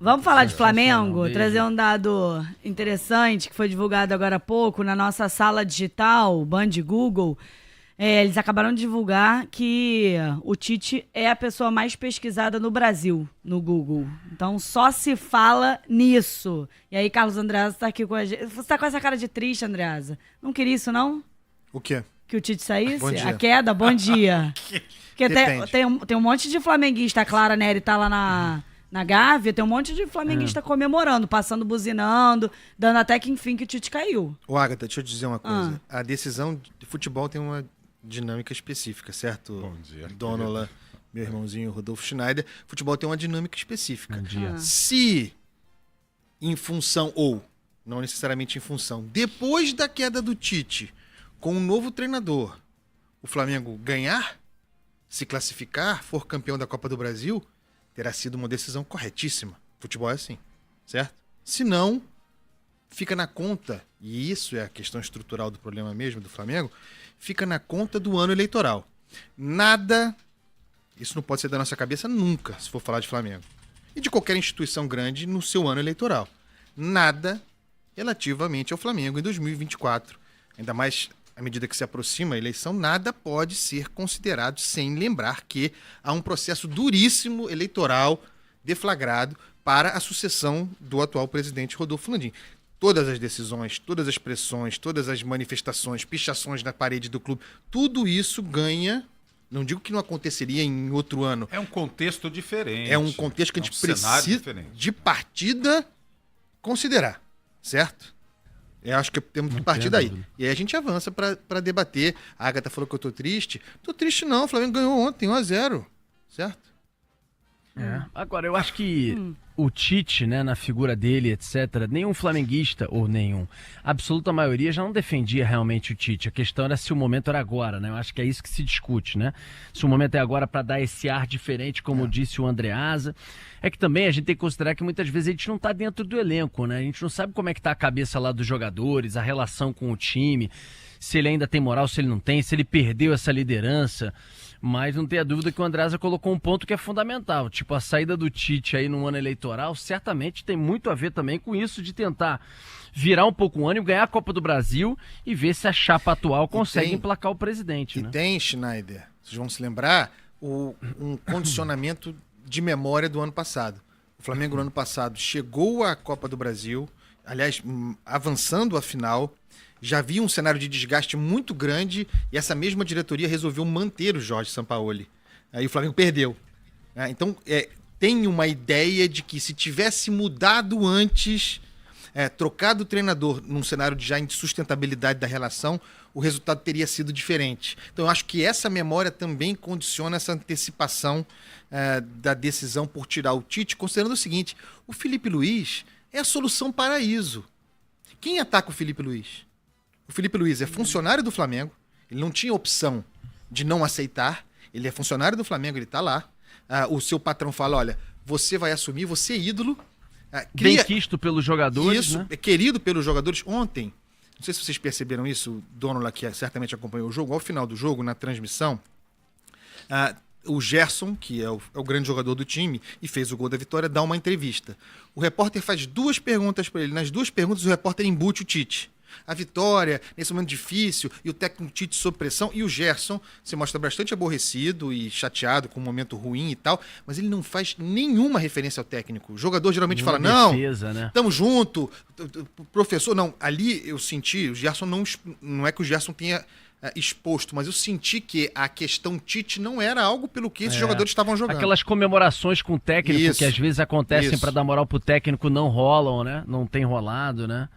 Vamos falar de Sensacional, Flamengo? beijo. Trazer um dado interessante que foi divulgado agora há pouco na nossa sala digital, Band Google. Eles acabaram de divulgar que o Tite é a pessoa mais pesquisada no Brasil, no Google. Então só se fala nisso. E aí, Carlos Andreasa tá aqui com a gente. Você tá com essa cara de triste, Andreasa? Não queria isso, não? O quê? Que o Tite saísse? Bom dia. A queda? Bom dia. Porque Depende. tem um monte de flamenguista, a Clara Neri tá lá na Gávea, tem um monte de flamenguista comemorando, passando, buzinando, dando até que enfim que o Tite caiu. Ô, Agatha, deixa eu te dizer uma coisa. A decisão de futebol tem uma dinâmica específica, certo? Bom dia, Donola, meu irmãozinho Rodolfo Schneider. Futebol tem uma dinâmica específica. Bom dia. Se em função, ou não necessariamente em função, depois da queda do Tite, com um novo treinador, o Flamengo ganhar, se classificar, for campeão da Copa do Brasil, terá sido uma decisão corretíssima. Futebol é assim, certo? Se não, fica na conta, e isso é a questão estrutural do problema mesmo do Flamengo, fica na conta do ano eleitoral. Nada, isso não pode ser da nossa cabeça nunca, se for falar de Flamengo. E de qualquer instituição grande no seu ano eleitoral. Nada relativamente ao Flamengo em 2024. Ainda mais à medida que se aproxima a eleição, nada pode ser considerado sem lembrar que há um processo duríssimo eleitoral deflagrado para a sucessão do atual presidente Rodolfo Landim. Todas as decisões, todas as pressões, todas as manifestações, pichações na parede do clube, tudo isso ganha. Não digo que não aconteceria em outro ano. É um contexto diferente. É um contexto que a gente cenário precisa, diferente. de partida, considerar, certo? Eu acho que temos que partir daí. E aí a gente avança para debater. A Agatha falou que eu tô triste. Tô triste não, o Flamengo ganhou ontem, 1-0, certo? Agora, eu acho que o Tite, né, na figura dele, etc., nenhum flamenguista, ou nenhum, a absoluta maioria já não defendia realmente o Tite. A questão era se o momento era agora, né? Eu acho que é isso que se discute, né? Se o momento é agora para dar esse ar diferente, como disse o Andreasa. É que também a gente tem que considerar que muitas vezes a gente não tá dentro do elenco, né? A gente não sabe como é que tá a cabeça lá dos jogadores, a relação com o time, se ele ainda tem moral, se ele não tem, se ele perdeu essa liderança. Mas não tenha dúvida que o Andreasa colocou um ponto que é fundamental. Tipo, a saída do Tite aí no ano eleitoral certamente tem muito a ver também com isso de tentar virar um pouco o ânimo, ganhar a Copa do Brasil e ver se a chapa atual consegue emplacar o presidente, E né? tem, Schneider, vocês vão se lembrar, um condicionamento de memória do ano passado. O Flamengo no ano passado chegou à Copa do Brasil, aliás, avançando a final, já havia um cenário de desgaste muito grande e essa mesma diretoria resolveu manter o Jorge Sampaoli. Aí o Flamengo perdeu. Então, tem uma ideia de que se tivesse mudado antes, trocado o treinador num cenário de já insustentabilidade da relação, o resultado teria sido diferente. Então, eu acho que essa memória também condiciona essa antecipação da decisão por tirar o Tite, considerando o seguinte, o Felipe Luiz é a solução paraíso. Quem ataca o Felipe Luiz? O Felipe Luiz é funcionário do Flamengo, ele não tinha opção de não aceitar, ele é funcionário do Flamengo, ele está lá. O seu patrão fala, olha, você vai assumir, você é ídolo. Bem quisto pelos jogadores, isso, né? é querido pelos jogadores. Ontem, não sei se vocês perceberam isso, o dono lá que certamente acompanhou o jogo, ao final do jogo, na transmissão, o Gerson, que é o grande jogador do time e fez o gol da vitória, dá uma entrevista. O repórter faz 2 perguntas para ele. Nas 2 perguntas, o repórter embute o Tite. A vitória, nesse momento difícil, e o técnico Tite sob pressão, e o Gerson se mostra bastante aborrecido e chateado com um momento ruim e tal, mas ele não faz nenhuma referência ao técnico. O jogador geralmente fala, defesa, né? Tamo junto, professor, não, ali eu senti, o Gerson não é que o Gerson tenha exposto, mas eu senti que a questão Tite não era algo pelo que esses jogadores estavam jogando. Aquelas comemorações com o técnico Isso. que às vezes acontecem Isso. para dar moral pro técnico não rolam, né? Não tem rolado, né?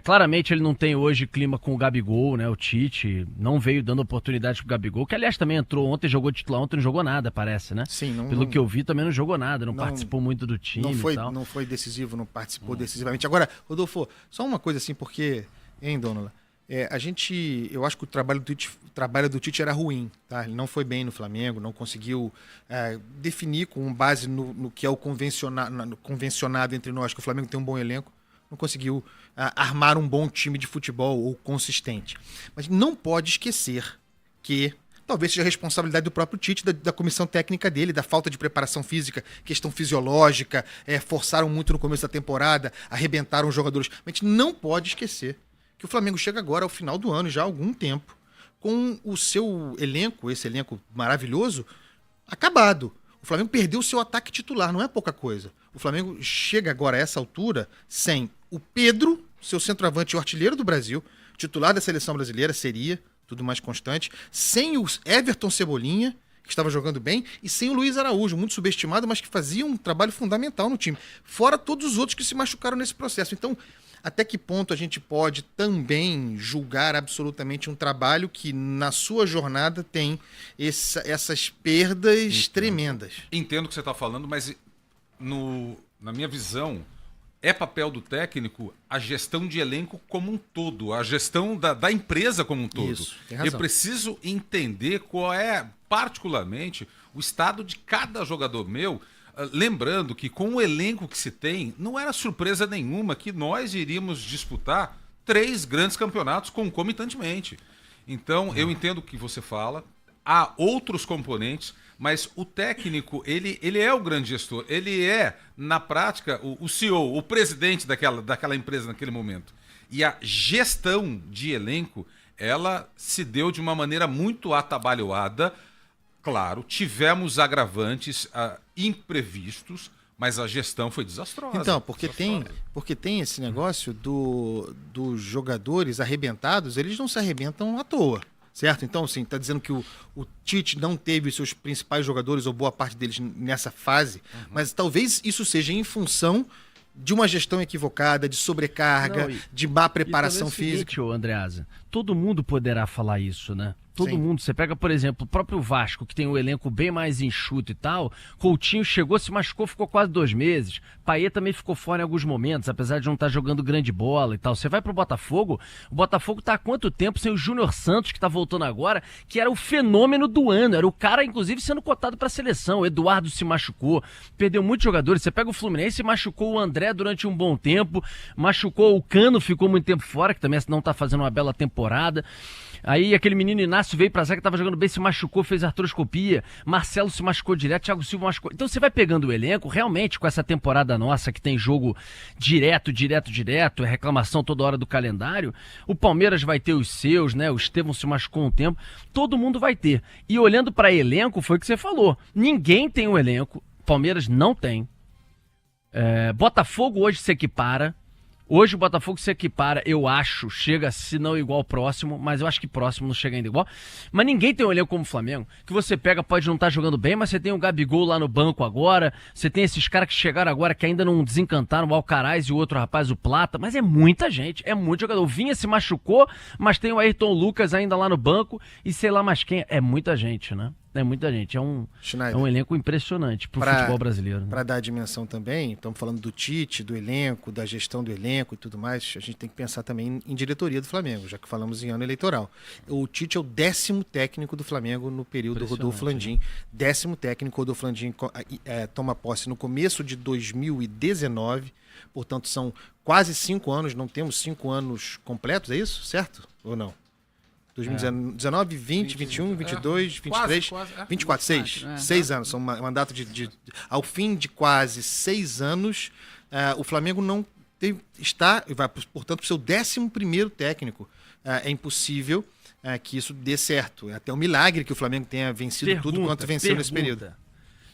Claramente ele não tem hoje clima com o Gabigol, né? O Tite não veio dando oportunidade pro Gabigol, que aliás também entrou ontem, jogou titular, ontem não jogou nada, parece, né? Sim, Pelo que eu vi também não jogou nada, não participou muito do time e tal. Não foi decisivo, não participou decisivamente. Agora, Rodolfo, só uma coisa assim, porque, hein, Donola? Eu acho que o trabalho do Tite era ruim, tá? Ele não foi bem no Flamengo, não conseguiu definir com base no que é o convencionado entre nós, que o Flamengo tem um bom elenco, não conseguiu armar um bom time de futebol ou consistente. Mas não pode esquecer que talvez seja a responsabilidade do próprio Tite, da comissão técnica dele, da falta de preparação física, questão fisiológica, forçaram muito no começo da temporada, arrebentaram os jogadores. A gente não pode esquecer que o Flamengo chega agora ao final do ano, já há algum tempo, com o seu elenco, esse elenco maravilhoso, acabado. O Flamengo perdeu o seu ataque titular, não é pouca coisa. O Flamengo chega agora a essa altura sem o Pedro, seu centroavante e o artilheiro do Brasil, titular da seleção brasileira, seria tudo mais constante, sem o Everton Cebolinha, que estava jogando bem, e sem o Luiz Araújo, muito subestimado, mas que fazia um trabalho fundamental no time. Fora todos os outros que se machucaram nesse processo. Então, até que ponto a gente pode também julgar absolutamente um trabalho que, na sua jornada, tem essas perdas tremendas? Entendo o que você está falando, mas na minha visão, é papel do técnico a gestão de elenco como um todo, a gestão da empresa como um todo. Isso, tem razão. Eu preciso entender qual é, particularmente, o estado de cada jogador meu. Lembrando que com o elenco que se tem, não era surpresa nenhuma que nós iríamos disputar 3 grandes campeonatos concomitantemente. Então, eu entendo o que você fala, há outros componentes, mas o técnico, ele é o grande gestor, ele é, na prática, o CEO, o presidente daquela empresa naquele momento. E a gestão de elenco, ela se deu de uma maneira muito atabalhoada. Claro, tivemos agravantes imprevistos, mas a gestão foi desastrosa. Então, porque tem esse negócio dos jogadores arrebentados, eles não se arrebentam à toa, certo? Então, assim, tá dizendo que o Tite não teve os seus principais jogadores, ou boa parte deles, nessa fase, mas talvez isso seja em função de uma gestão equivocada, de sobrecarga, de má preparação física. Andreasa, todo mundo poderá falar isso, né? Todo mundo. Você pega, por exemplo, o próprio Vasco, que tem um elenco bem mais enxuto e tal. Coutinho chegou, se machucou, ficou quase 2 meses. Payet também ficou fora em alguns momentos, apesar de não estar jogando grande bola e tal. Você vai pro Botafogo, o Botafogo tá há quanto tempo sem o Júnior Santos, que tá voltando agora, que era o fenômeno do ano. Era o cara, inclusive, sendo cotado pra seleção. O Eduardo se machucou, perdeu muitos jogadores. Você pega o Fluminense, machucou o André durante um bom tempo, machucou o Cano, ficou muito tempo fora, que também não tá fazendo uma bela temporada. Aí aquele menino Inácio veio pra Zé, que tava jogando bem, se machucou, fez artroscopia. Marcelo se machucou direto, Thiago Silva machucou. Então você vai pegando o elenco, realmente, com essa temporada nossa, que tem jogo direto, é reclamação toda hora do calendário. O Palmeiras vai ter os seus, né? O Estevão se machucou um tempo. Todo mundo vai ter. E olhando pra elenco, foi o que você falou. Ninguém tem um elenco. Palmeiras não tem. Botafogo hoje se equipara. Hoje o Botafogo se equipara, eu acho, chega se não igual próximo, mas eu acho que próximo não chega ainda igual. Mas ninguém tem um elenco como o Flamengo, que você pega, pode não estar jogando bem, mas você tem o Gabigol lá no banco agora, você tem esses caras que chegaram agora que ainda não desencantaram, o Alcaraz e o outro rapaz, o Plata, mas é muita gente, é muito jogador. O Vinha se machucou, mas tem o Ayrton Lucas ainda lá no banco e sei lá mais quem, é muita gente, né? É muita gente, é um elenco impressionante pro futebol brasileiro. Né? Para dar a dimensão também, estamos falando do Tite, do elenco, da gestão do elenco e tudo mais, a gente tem que pensar também em diretoria do Flamengo, já que falamos em ano eleitoral. O Tite é o 10º técnico do Flamengo no período Rodolfo Landim. 10º técnico. Rodolfo Landim toma posse no começo de 2019, portanto são quase 5 anos, não temos 5 anos completos, é isso? Certo? Ou não? 2019, 20, 21, 22, 23, 24, 6 anos. São um mandato ao fim de quase 6 anos, o Flamengo não está, vai, portanto, para o seu 11º técnico. É impossível que isso dê certo. É até um milagre que o Flamengo tenha vencido tudo quanto venceu nesse período.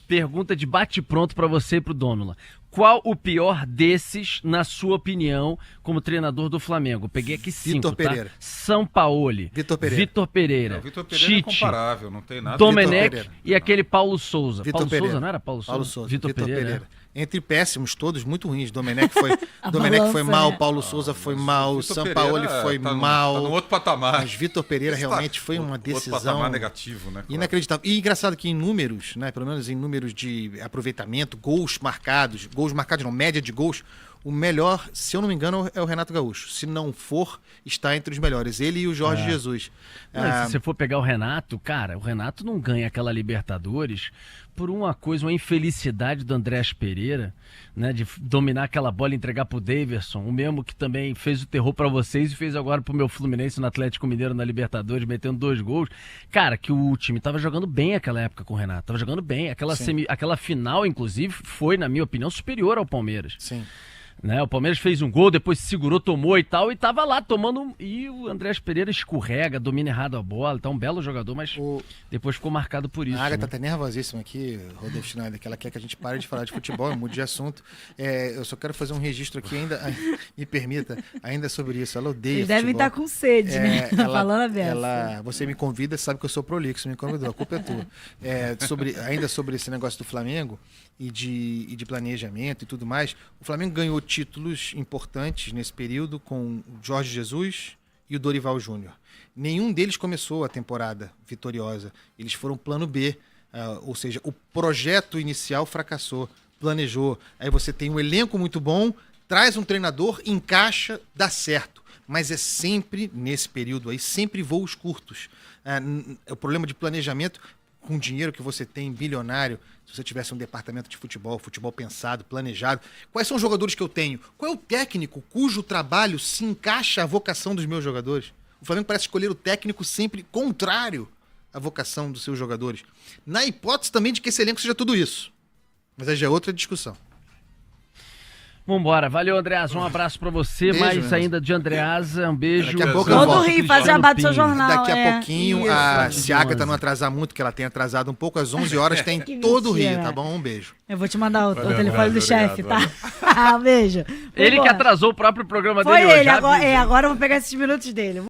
Pergunta de bate-pronto para você e pro Dônula. Qual o pior desses, na sua opinião, como treinador do Flamengo? Peguei aqui 5, Vitor Pereira. Sampaoli. Vitor Pereira. Vitor Pereira Tite, é incomparável, não tem nada. Domenech e aquele Paulo Souza. Vitor Paulo Pereira. Souza, não era Paulo Souza? Vitor Pereira. Entre péssimos, todos muito ruins. Domenech foi mal, Paulo Souza foi mal, Sampaoli foi mal. Tá no outro patamar. Mas Vitor Pereira realmente foi uma decisão outro patamar negativo, né? Inacreditável. E engraçado que em números, né, pelo menos em números de aproveitamento, gols marcados não, média de gols, o melhor, se eu não me engano, é o Renato Gaúcho. Se não for, está entre os melhores. Ele e o Jorge Jesus. Mas se você for pegar o Renato, cara, o Renato não ganha aquela Libertadores por uma infelicidade do Andréas Pereira, né, de dominar aquela bola e entregar pro Daverson, o mesmo que também fez o terror pra vocês e fez agora pro meu Fluminense no Atlético Mineiro na Libertadores, metendo 2 gols. Cara, que o time tava jogando bem naquela época com o Renato, tava jogando bem. Aquela final, inclusive, foi, na minha opinião, superior ao Palmeiras. Sim. Né? O Palmeiras fez um gol, depois se segurou, tomou e tal, e tava lá tomando. E o Andréas Pereira escorrega, domina errado a bola, tá um belo jogador, mas depois ficou marcado por isso. A Agatha né? tá nervosíssima aqui, Rodolfo Schneider, que ela quer que a gente pare de falar de futebol, mude de assunto. Eu só quero fazer um registro aqui ainda, me permita, ainda sobre isso. Ela odeia Eles devem estar com sede, né? Falando a beça. Você me convida, sabe que eu sou prolixo, me convidou, a culpa é tua. Ainda sobre esse negócio do Flamengo e de planejamento e tudo mais, o Flamengo ganhou títulos importantes nesse período com o Jorge Jesus e o Dorival Júnior. Nenhum deles começou a temporada vitoriosa. Eles foram plano B, ou seja, o projeto inicial fracassou, planejou. Aí você tem um elenco muito bom, traz um treinador, encaixa, dá certo. Mas é sempre, nesse período aí, sempre voos curtos. O problema de planejamento, com o dinheiro que você tem, bilionário, se você tivesse um departamento de futebol pensado, planejado, quais são os jogadores que eu tenho? Qual é o técnico cujo trabalho se encaixa à vocação dos meus jogadores? O Flamengo parece escolher o técnico sempre contrário à vocação dos seus jogadores. Na hipótese também de que esse elenco seja tudo isso. Mas aí já é outra discussão. Vambora, valeu Andreasa, um abraço pra você, Beijo, mais mesmo. ainda de Andreasa, um beijo. Daqui a pouco eu Todo volto. Rio faz jabá do seu jornal. Daqui a pouquinho, Isso. se a Agatha não atrasar muito, que ela tem atrasado um pouco, às 11 horas tem Que todo o mentira. Rio, tá bom? Um beijo. Eu vou te mandar o Valeu, telefone André, do chefe, obrigado, tá? Beijo. Ele que Vambora. atrasou o próprio programa Foi dele hoje. ele, já avisei. agora eu vou pegar esses minutos dele.